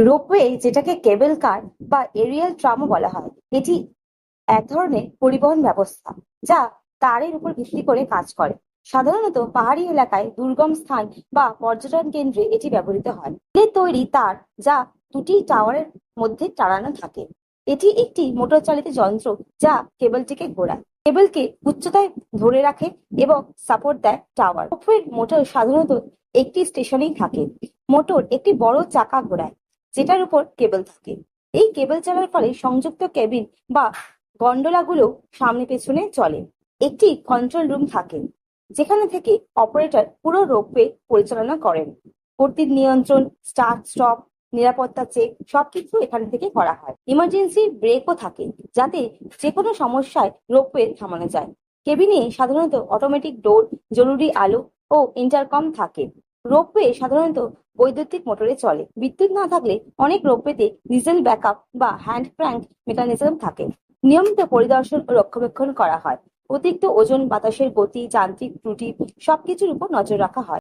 Ropeway, যেটাকে কেবল কার বা Arial ট্রামও বলা হয়, এটি এক ধরনের পরিবহন ব্যবস্থা যা তারের উপর ভিত্তি করে কাজ করে। সাধারণত পাহাড়ি এলাকায়, দুর্গম স্থান বা পর্যটন কেন্দ্রে এটি ব্যবহৃত হয়। এর তৈরি তার যা দুটি টাওয়ারের মধ্যে টানানো থাকে। এটি একটি মোটর চালিত যন্ত্র যা কেবলটিকে ঘোরায়, কেবলকে উচ্চতায় ধরে রাখে এবং সাপোর্ট দেয় টাওয়ার। রোপওয়ের মোটর সাধারণত একটি স্টেশনেই থাকে। মোটর একটি বড় চাকা ঘোরায় যেটার উপর কেবল থাকে। এই কেবল চালার ফলে সংযুক্ত কেবিন বা গন্ডোলাগুলো সামনে পেছনে চলে। একটি কন্ট্রোল রুম থাকে যেখানে থেকে অপারেটর পুরো রোপওয়ে পরিচালনা করেন। গতির নিয়ন্ত্রণ, স্টার্ট স্টপ, নিরাপত্তা চেক সবকিছু এখান থেকে করা হয়। ইমার্জেন্সি ব্রেকও থাকে যাতে যে কোনো সমস্যায় রোপওয়ে থামানো যায়। কেবিনে সাধারণত অটোমেটিক ডোর, জরুরি আলো ও ইন্টারকম থাকে। রোপওয়ে সাধারণত বৈদ্যুতিক মোটরে চলে। বিদ্যুৎ না থাকলে অনেক রোপওয়েতে ডিজেল ব্যাকআপ বা হ্যান্ড ক্র্যাঙ্ক মেকানিজম থাকে। নিয়মিত পরিদর্শন ও রক্ষণাবেক্ষণ করা হয়। অতিরিক্ত ওজন, বাতাসের গতি, যান্ত্রিক ত্রুটি সবকিছুর উপর নজর রাখা হয়।